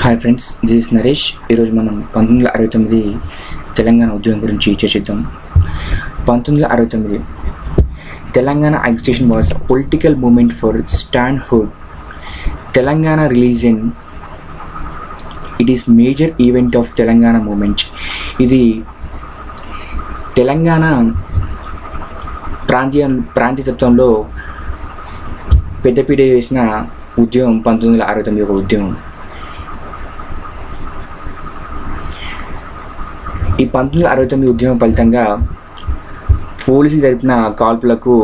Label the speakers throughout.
Speaker 1: Hi friends, this is Naresh. ఈరోజు మనం 1969 తెలంగాణ ఉద్యమం గురించి చర్చిద్దాం. 1969 Telangana agitation was a political movement for statehood. Telangana religion, it is major event of Telangana movement. ఇది తెలంగాణ ప్రాంతీయతత్వంలో పెద్దపీట వేసిన ఉద్యమం 1969 ఒక ఉద్యమం. ఈ 1969 ఉద్యమం ఫలితంగా పోలీసులు జరిపిన కాల్పులకు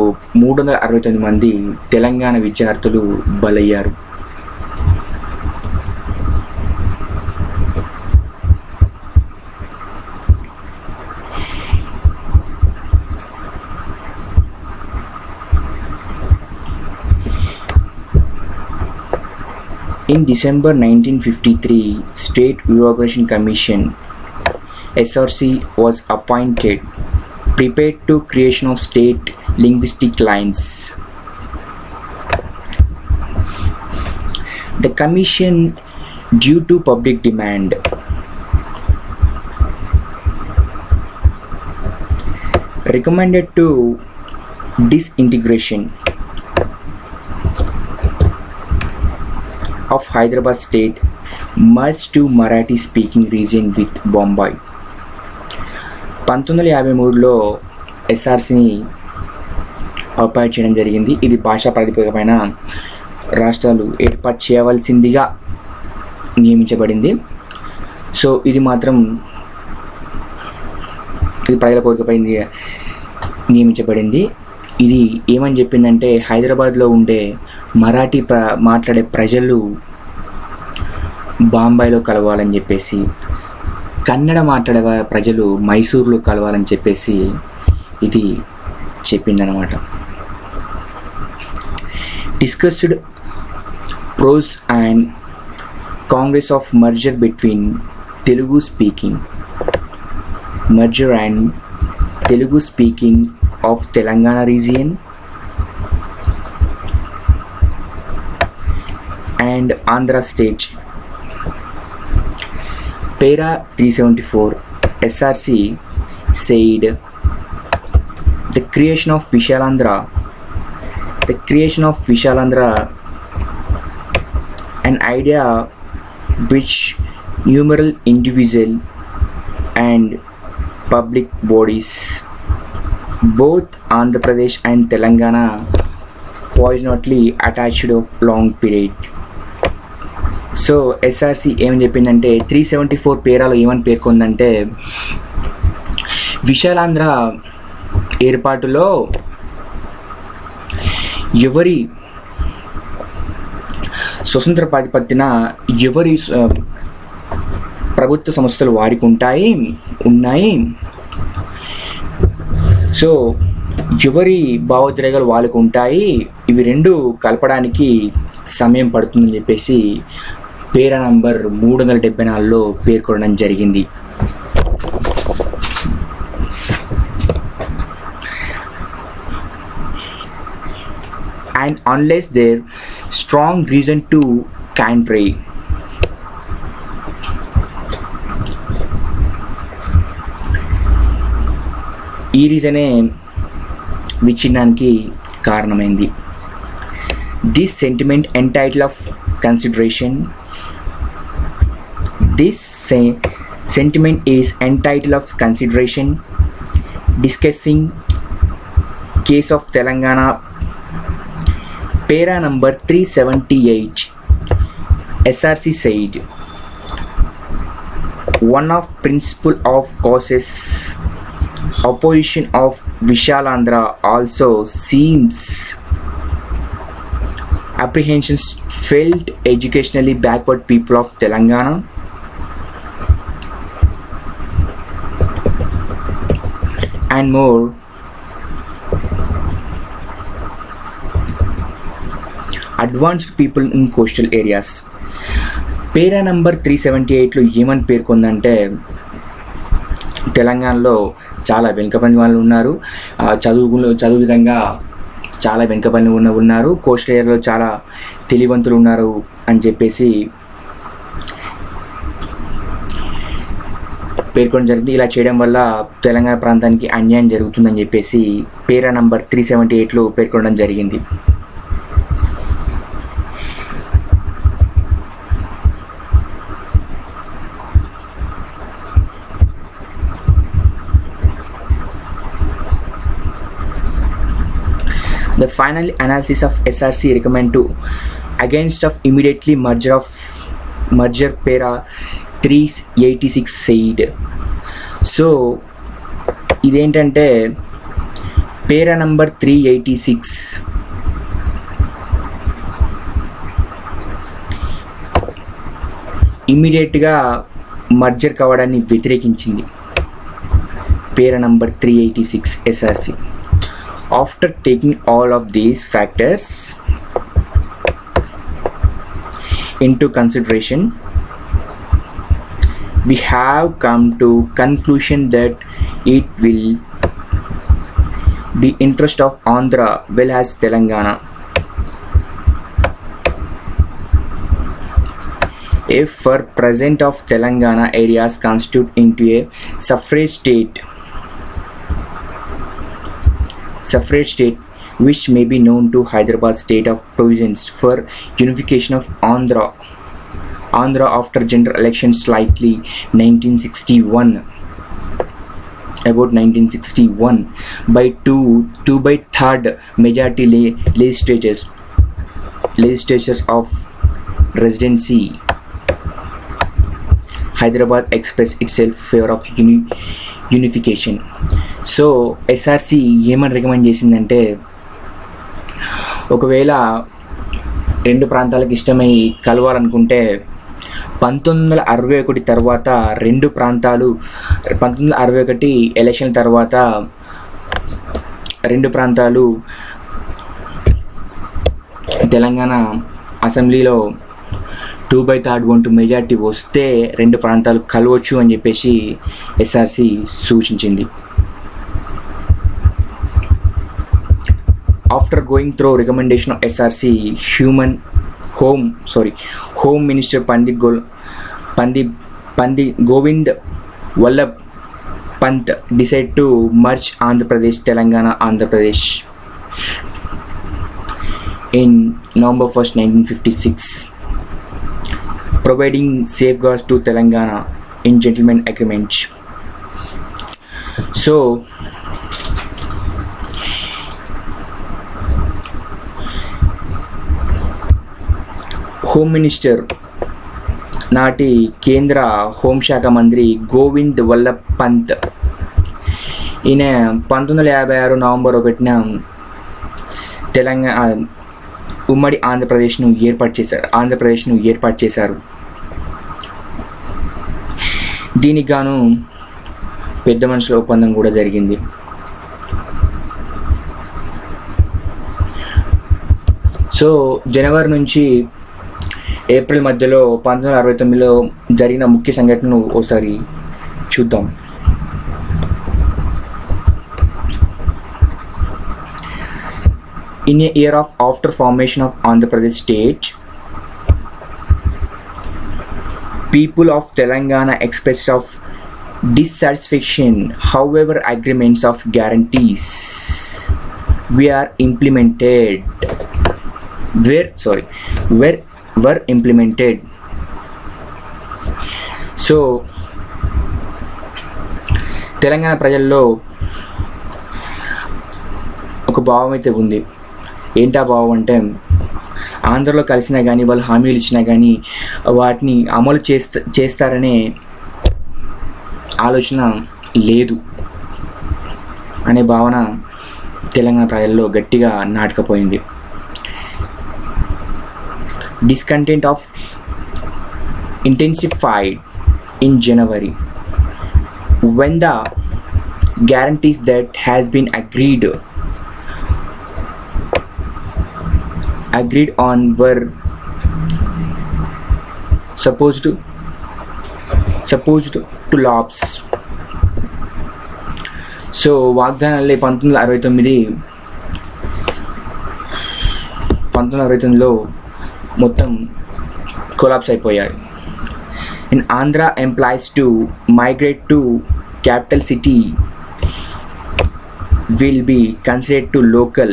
Speaker 1: 369 మంది తెలంగాణ విద్యార్థులు బలయ్యారు. In December 1953, State Evaluation Commission SRC was appointed, prepared to creation of state linguistic lines. The commission, due to public demand, recommended to disintegration of Hyderabad state merged to Marathi speaking region with Bombay. 1953లో ఎస్ఆర్సిని appoint చేయడం జరిగింది. ఇది భాషా ప్రాతిపదికపైన రాష్ట్రాలు ఏర్పాటు చేయవలసిందిగా నియమించబడింది. So ఇది ప్రజల కోరికపై నియమించబడింది. ఇది ఏమని చెప్పిందంటే, హైదరాబాద్లో ఉండే మరాఠీ మాట్లాడే ప్రజలు బాంబేలో కలవాలని చెప్పేసి, కన్నడ మాట్లాడే ప్రజలు మైసూర్లో కలవాలని చెప్పేసి ఇది చెప్పిందనమాట. Discussed pros and Congress of merger between Telugu speaking of Telangana region and Andhra state. Para 374 SRC said the creation of Vishalandra, an idea which numerous individual and public bodies, both Andhra Pradesh and Telangana, poignantly attached of long period. So SRC ఏమని చెప్పిందంటే, 374 పేరాలో ఏమని పేర్కొందంటే, విశాలాంధ్ర ఏర్పాటులో ఎవరి స్వతంత్ర ప్రాతిపత్తిన ఎవరి ప్రభుత్వ సంస్థలు వారికి ఉన్నాయి. సో ఎవరి భావోద్రేగాలు వాళ్ళకు ఉంటాయి. ఇవి రెండు కలపడానికి సమయం పడుతుందని చెప్పేసి పేరా నంబర్ 374లో పేర్కొనడం జరిగింది. And unless there strong reason to contrary, ఈ రీజనే విచ్ఛిన్నానికి కారణమైంది. This sentiment entitled of consideration. This sentiment is entitled of consideration. Discussing case of Telangana. Para number 378. SRC said, one of principle of causes opposition of Vishalandra also seems apprehensions felt educationally backward people of Telangana and more advanced people in coastal areas. Para number 378లో ఏమని పేర్కొందంటే, తెలంగాణలో చాలా వెనుకబడిన వాళ్ళు ఉన్నారు, చదువు విధంగా చాలా వెనుకబడిన ఉన్నారు, కోస్టల్ ఏరియాలో చాలా తెలివంతులు ఉన్నారు అని చెప్పేసి పేర్కొనడం జరిగింది. ఇలా చేయడం వల్ల తెలంగాణ ప్రాంతానికి అన్యాయం జరుగుతుందని చెప్పేసి పేరా నంబర్ 378లో పేర్కొనడం జరిగింది. The final analysis of SRC recommend to against of immediately merger para 386 said. So ఇదేంటంటే పేరా నంబర్ 386 ఇమ్మీడియట్గా merger కావడాన్ని వ్యతిరేకించింది. Para number 386 SRC. After taking all of these factors into consideration, we have come to conclusion that it will be interest of Andhra well as Telangana if for present of Telangana areas constitute into a separate state which may be known to Hyderabad state of provisions for unification of Andhra after general elections slightly 1961 by 2/3 majority legislatures of residency. Hyderabad expressed itself favor of unification. So SRC ఏమని recommend చేసిందంటే, ఒకవేళ రెండు ప్రాంతాలకు ఇష్టమై కలవాలనుకుంటే 1961 తర్వాత రెండు ప్రాంతాలు 1961 election తర్వాత రెండు ప్రాంతాలు తెలంగాణ అసెంబ్లీలో 2/3 వంతు మెజార్టీ వస్తే రెండు ప్రాంతాలు కలవచ్చు అని చెప్పేసి ఎస్ఆర్సి సూచించింది. After going through recommendation of SRC, Home Minister Pandit Govind Vallabh Pant decided to merge Andhra Pradesh, Telangana, Andhra Pradesh in November 1st, 1956, providing safeguards to Telangana in gentleman agreement. So home minister నాటి కేంద్ర హోంశాఖ మంత్రి గోవింద్ వల్లభ్ పంత్ ఈయన 1956 November 1న Telangana ఉమ్మడి ఆంధ్రప్రదేశ్ను ఏర్పాటు చేశారు. దీనికి గాను పెద్ద మనుషుల ఒప్పందం కూడా జరిగింది. సో జనవరి నుంచి ఏప్రిల్ మధ్యలో 1969లో జరిగిన ముఖ్య సంఘటనను ఒకసారి చూద్దాం. In a year after formation of Andhra Pradesh state, people of Telangana expressed of dissatisfaction. However, agreements of guarantees were implemented. Were implemented. So Telangana ప్రజల్లో ఒక భావం అయితే ఉంది. ఏంటా భావం అంటే, ఆంధ్రలో కలిసినా కానీ వాళ్ళు హామీలు ఇచ్చినా కానీ వాటిని అమలు చేస్తారనే ఆలోచన లేదు అనే భావన తెలంగాణ ప్రజల్లో గట్టిగా నాటకపోయింది. Discontent of intensified in January when the guarantees that has been agreed on were supposed to lapse. So వాగ్దానాలే 1969లో మొత్తం కొలాప్స్ అయిపోయాయి. in Andhra employees to migrate to capital city will be considered to local.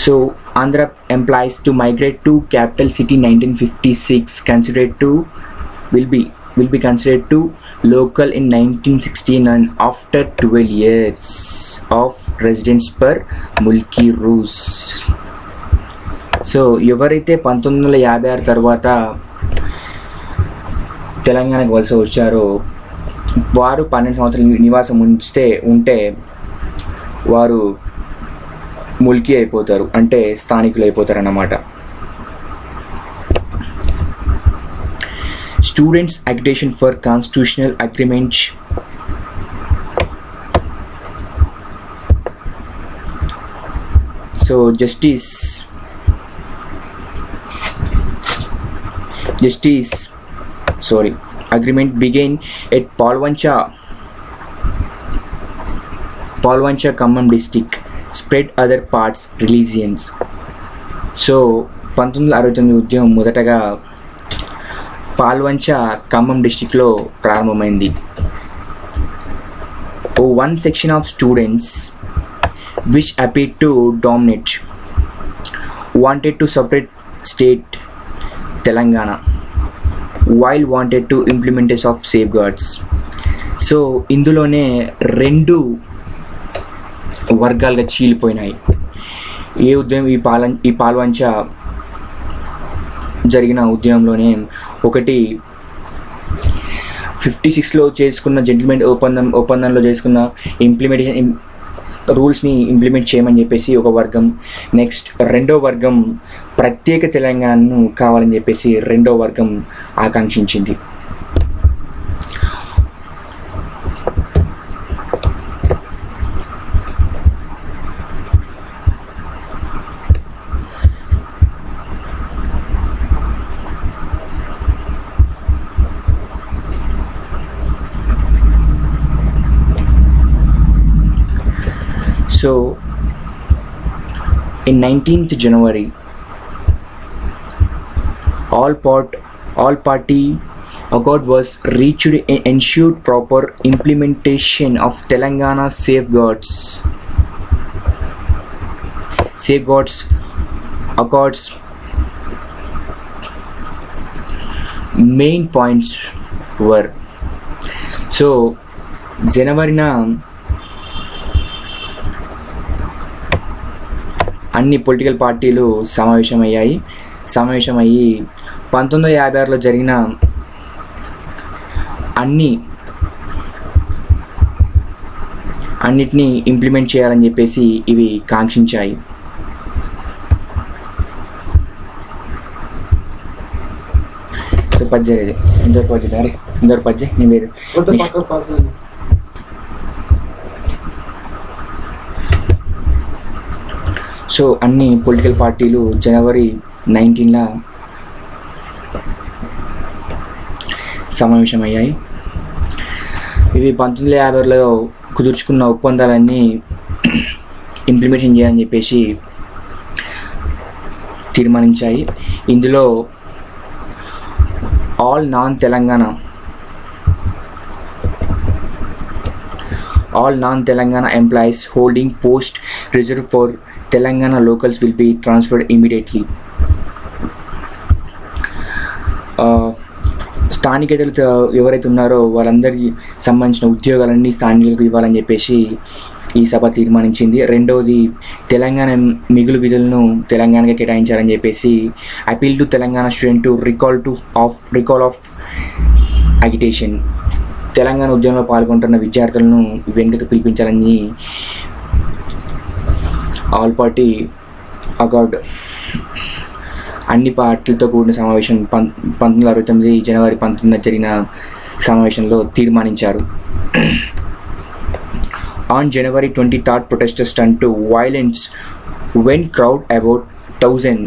Speaker 1: So Andhra employees to migrate to capital city 1956 will be considered to local in 1969 after 12 years of residence per mulki rules. So ఎవరైతే 1956 తర్వాత తెలంగాణకు వలస వచ్చారో వారు 12 సంవత్సరాలు నివాసం ఉంటే వారు ముల్కీ అయిపోతారు, అంటే స్థానికులు అయిపోతారు అన్నమాట. Students agitation for constitutional agreement. So justice agreement began at Palvancha, Khammam district, spread other parts religions. So 1969 ఉద్యమం మొదటగా పాల్వంచ ఖమ్మం డిస్టిక్లో ప్రారంభమైంది. One section of students which appeared to dominate wanted to separate state Telangana while wanted to implementation of safeguards. So ఇందులోనే రెండు వర్గాలుగా చీలిపోయినాయి. ఏ ఉద్యమం ఈ పాల్వంచ జరిగిన ఉద్యమంలోనే ఒకటి 56లో చేసుకున్న జెంటిల్మెన్ ఒప్పందంలో చేసుకున్న ఇంప్లిమెంటేషన్ రూల్స్ని ఇంప్లిమెంట్ చేయమని చెప్పేసి ఒక వర్గం, నెక్స్ట్ రెండో వర్గం ప్రత్యేక తెలంగాణను కావాలని చెప్పేసి రెండో వర్గం ఆకాంక్షించింది. So in 19th January, all party accord was reached and ensured proper implementation of Telangana safeguards accords. Main points were, so జనవరిన అన్ని పొలిటికల్ పార్టీలు సమావేశమయ్యి 1956లో జరిగిన అన్నిటినీ ఇంప్లిమెంట్ చేయాలని చెప్పేసి ఇవి కాంక్షించాయి. సో పద్యది ఇందరు పద్య నేను వేరు. సో అన్ని పొలిటికల్ పార్టీలు జనవరి 19న సమావేశమయ్యాయి. ఇవి 1956లో కుదుర్చుకున్న ఒప్పందాలన్నీ ఇంప్లిమెంటేషన్ చేయాలని చెప్పేసి తీర్మానించాయి. ఇందులో all non-Telangana employees holding post reserved for Telangana locals will be transferred immediately. స్థానికేతలు ఎవరైతే ఉన్నారో వాళ్ళందరికీ సంబంధించిన ఉద్యోగాలన్నీ స్థానికులకు ఇవ్వాలని చెప్పేసి ఈ సభ తీర్మానించింది. రెండవది, తెలంగాణ మిగులు విధులను తెలంగాణకి కేటాయించాలని చెప్పేసి appeal to Telangana student to recall of agitation. Telangana ఉద్యమంలో పాల్గొంటున్న విద్యార్థులను వెనుకకు పిలిపించాలని ఆల్ పార్టీ అకార్డ్ అన్ని పార్టీలతో కూడిన సమావేశం 1969 జనవరి 19 జరిగిన సమావేశంలో తీర్మానించారు. On January 23rd, protesters turned to violence when crowd about 1000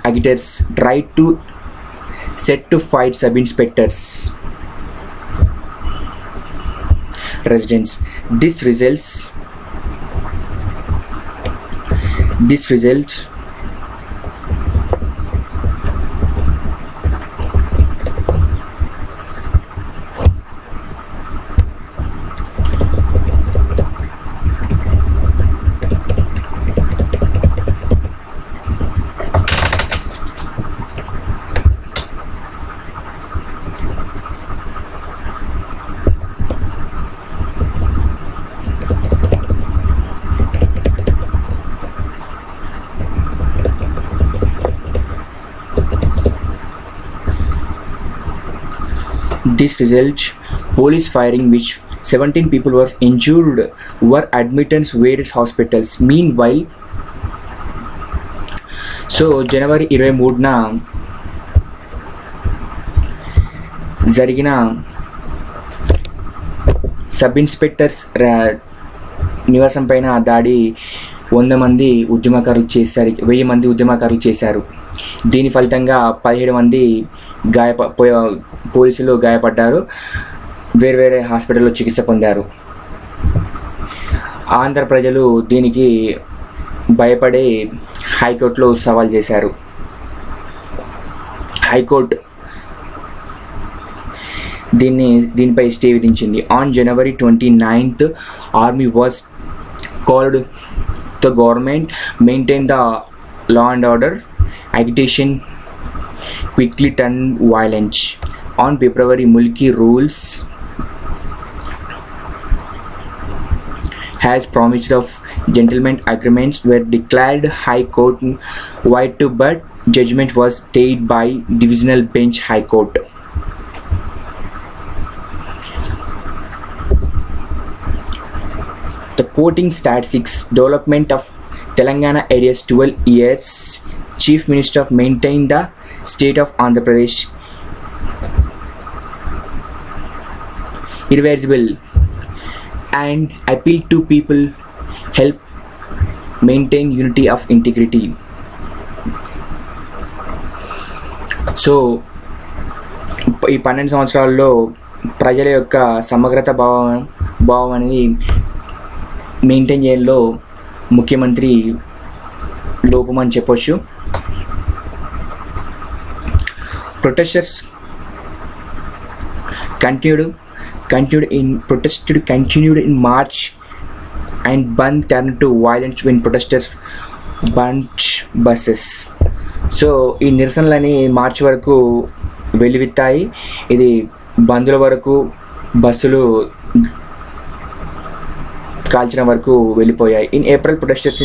Speaker 1: agitators tried to set to fight sub-inspectors residents. This results This results police firing which 17 people were injured were admitted to various hospitals. Meanwhile, so జనవరి 23న జరిగిన sub inspectors నివాసం పైన దాడి 100 మంది ఉద్యమకారులు చేశారు, 1000 మంది ఉద్యమకారులు చేశారు. దీని ఫలితంగా 17 మంది పోలీసులు గాయపడ్డారు, వేరే హాస్పిటల్లో చికిత్స పొందారు. ఆంధ్ర ప్రజలు దీనికి భయపడి హైకోర్టులో సవాల్ చేశారు. హైకోర్టు దీనిపై స్టే విధించింది. On January 29th, army was called the government maintain the law and order. Agitation quickly turned violent. On February, Mulki rules has promised of gentlemen agreements were declared High Court wide, but judgment was stayed by Divisional Bench High Court. The quoting statistics development of Telangana areas 12 years. Chief Minister maintained the state of Andhra Pradesh irreversible and appeal to people help maintain unity of integrity. So ఈ 12 సంవత్సరాల్లో ప్రజల యొక్క సమగ్రత భావం అనేది maintain చేయడంలో ముఖ్యమంత్రి లోపం అని చెప్పొచ్చు. Protesters continued in March and Bandh turned to violence when protesters burnt buses. So ఈ నిరసనలని మార్చి వరకు వెలువెత్తాయి. ఇది బంధుల వరకు బస్సులు కాల్చడం వరకు వెళ్ళిపోయాయి. In April protesters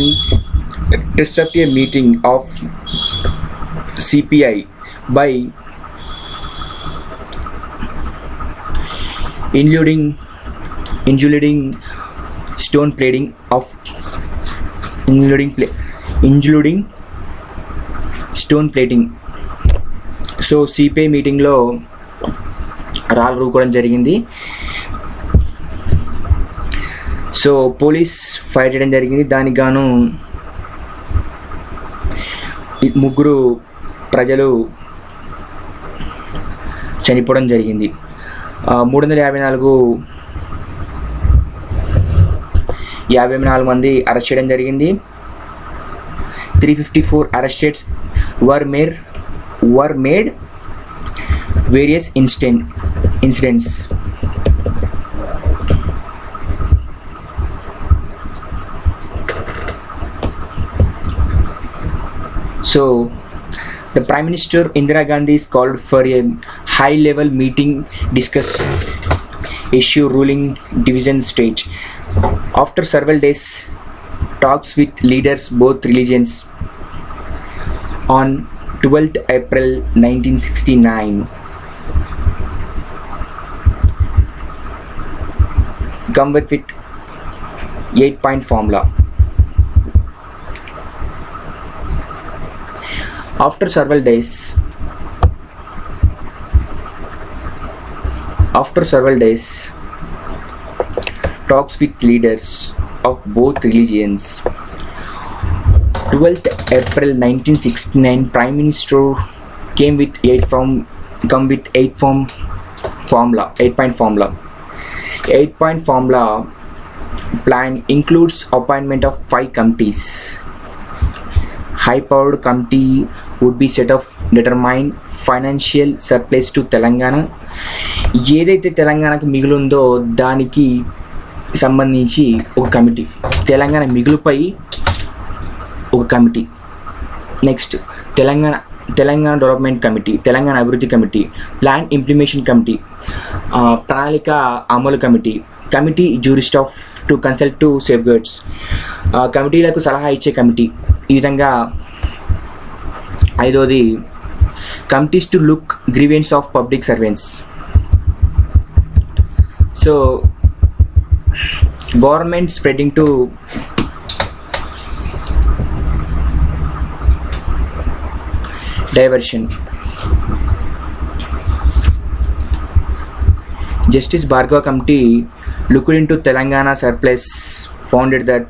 Speaker 1: disrupted a meeting of CPI by including stone plating. So CPI మీటింగ్లో రాళ్ళు రూకోవడం జరిగింది. సో పోలీస్ ఫైర్ చేయడం జరిగింది. దానికి గాను 3 ప్రజలు చనిపోవడం జరిగింది. 354 మంది అరెస్ట్ చేయడం జరిగింది. 354 arrests were made various incidents. So the Prime Minister Indira Gandhi is called for a high-level meeting discuss issue ruling division state. After several days talks with leaders both religions on 12th April 1969 come with 8-point formula. After several days talks with leaders of both religions, 12th April 1969 Prime Minister came with 8-point formula. 8-point formula plan includes appointment of 5 committees. high-powered committee would be set of determine financial surplus to Telangana. ఏదైతే తెలంగాణకు మిగులుందో దానికి సంబంధించి ఒక committee, Telangana మిగులుపై ఒక committee. Next Telangana development committee, Telangana అభివృద్ధి committee, plan implementation committee, ప్రణాళిక అమలు committee, committee jurist of to consult to safeguards, కమిటీలకు సలహా ఇచ్చే కమిటీ. ఈ విధంగా ఐదోది committees to look grievance of public servants. So government spreading to diversion. Justice Bhargava Committee looked into Telangana surplus, found that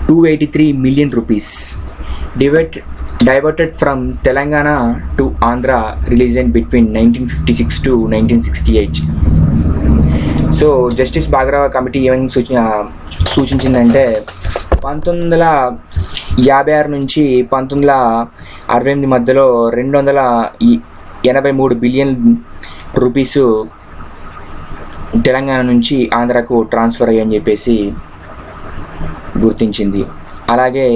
Speaker 1: 283 million rupees diverted from Telangana to Andhra religion between 1956 to 1968. So justice Bhargava committee ఏమని సూచించిందంటే 1956 నుంచి 1968 మధ్యలో 283 billion rupees Telangana నుంచి ఆంధ్రాకు transfer అయ్యని చెప్పేసి గుర్తించింది. అలాగే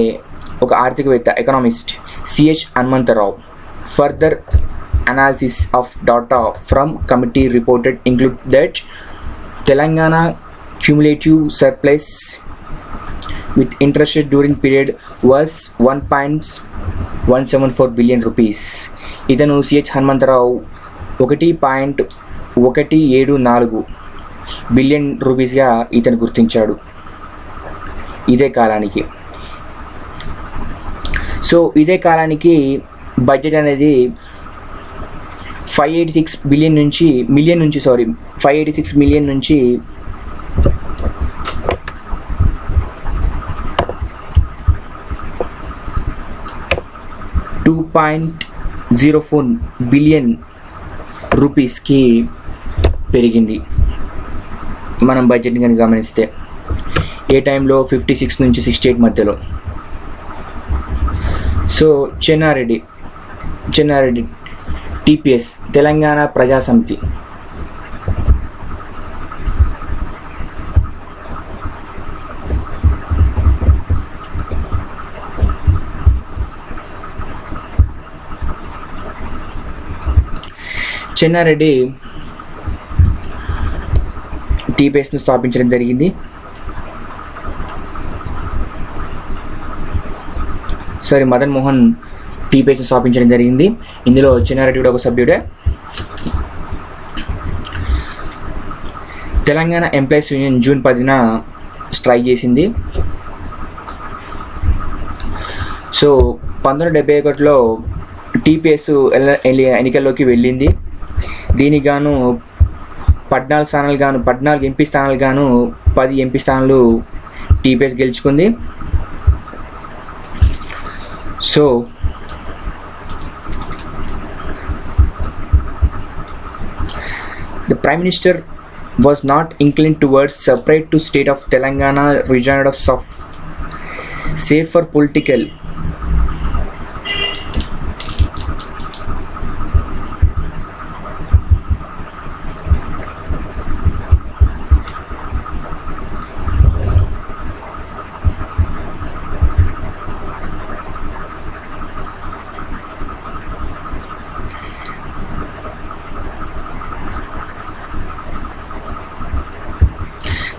Speaker 1: ఒక ఆర్థికవేత్త economist CH Hanumantha Rao further analysis of data from committee reported include that Telangana cumulative surplus with interest during period was 1.174 billion rupees. ఇతను సిహెచ్ హనుమంతరావు 1.174 బిలియన్ రూపీస్గా ఇతను గుర్తించాడు ఇదే కాలానికి. సో ఇదే కాలానికి బడ్జెట్ అనేది 586 మిలియన్ నుంచి 2.04 బిలియన్ రూపీస్కి పెరిగింది. మనం బడ్జెట్ని కనుక గమనిస్తే ఏ టైంలో 56 నుంచి 68 మధ్యలో. సో చెన్నారెడ్డి టీపీఎస్ తెలంగాణ ప్రజా సమితి. చెన్నారెడ్డి టీపీఎస్ను స్థాపించడం జరిగింది. మదన్ మోహన్ టీపీఎస్ను స్థాపించడం జరిగింది. ఇందులో చెన్నారెడ్డి కూడా ఒక సభ్యుడే. తెలంగాణ ఎంప్లాయీస్ యూనియన్ జూన్ 10న స్ట్రైక్ చేసింది. సో 1971లో టీపీఎస్ ఎన్నికల్లోకి వెళ్ళింది. దీనికి గాను 14 ఎంపీ స్థానాలు గాను 10 ఎంపీ స్థానాలు టీపీఎస్ గెలుచుకుంది. So the Prime Minister was not inclined towards separate to state of Telangana region of safer political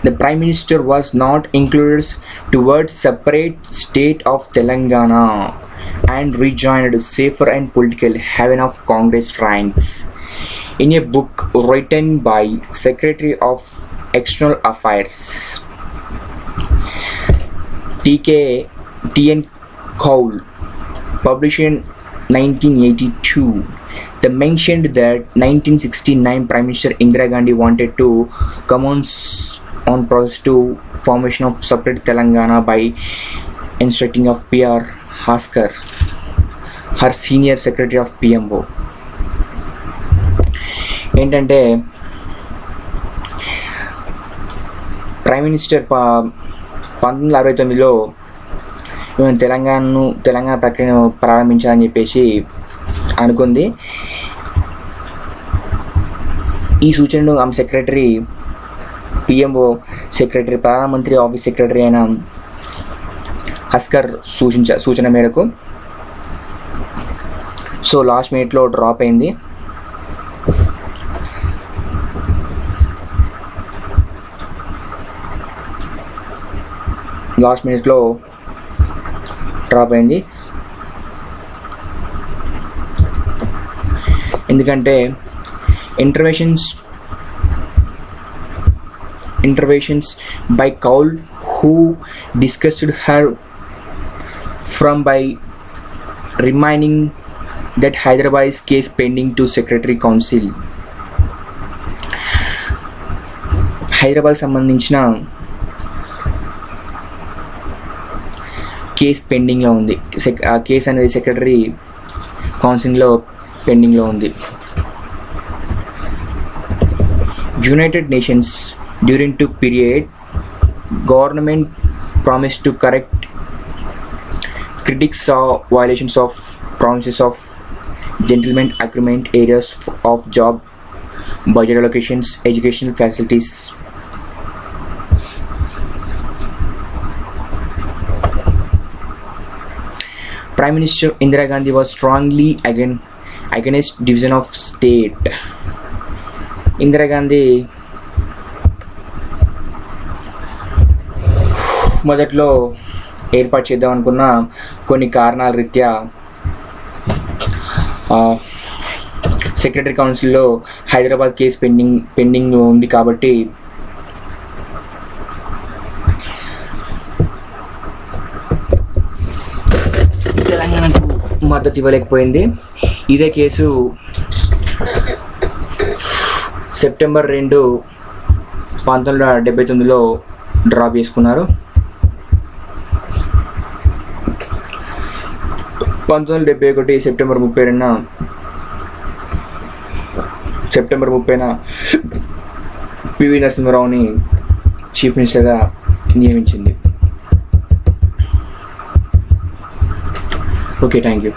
Speaker 1: The Prime Minister was not included towards separate state of Telangana and rejoined safer and political haven of Congress ranks. In a book written by Secretary of External Affairs T.N. Cole, published in 1982, they mentioned that 1969 Prime Minister Indira Gandhi wanted to commence on process to formation of separate Telangana by instructing of P.R. Haskar, her senior secretary of PMO. ఏంటంటే prime minister 1969లో Telangana ప్రక్రియను ప్రారంభించాలని చెప్పేసి అనుకుంది. ఈ సూచనను ఆమె secretary, PMO secretary, ప్రధానమంత్రి office secretary అయిన హస్కర్ సూచన మేరకు సో లాస్ట్ మినిట్లో డ్రాప్ అయింది. ఎందుకంటే interventions by Kaul, who discussed her from by reminding that Hyderabad's case pending to Secretary Council. Hyderabad సంబంధించిన కేసు పెండింగ్లో ఉంది. ఆ కేసు అనేది సెక్రటరీ కౌన్సిల్లో పెండింగ్లో ఉంది. United Nations during the period, government promised to correct critics of violations of promises of gentleman agreement areas of job, budget allocations, educational facilities. Prime Minister Indira Gandhi was strongly against division of state. Indira Gandhi మొదట్లో ఏర్పాటు చేద్దాం అనుకున్న కొన్ని కారణాల రీత్యా secretary కౌన్సిల్లో Hyderabad case pending ఉంది కాబట్టి తెలంగాణకు మద్దతు ఇవ్వలేకపోయింది. ఇదే కేసు సెప్టెంబర్ 2, 1979లో డ్రాప్ చేసుకున్నారు. 1971 సెప్టెంబర్ 30న పివి నరసింహారావుని చీఫ్ మినిస్టర్గా నియమించింది. Okay, thank you.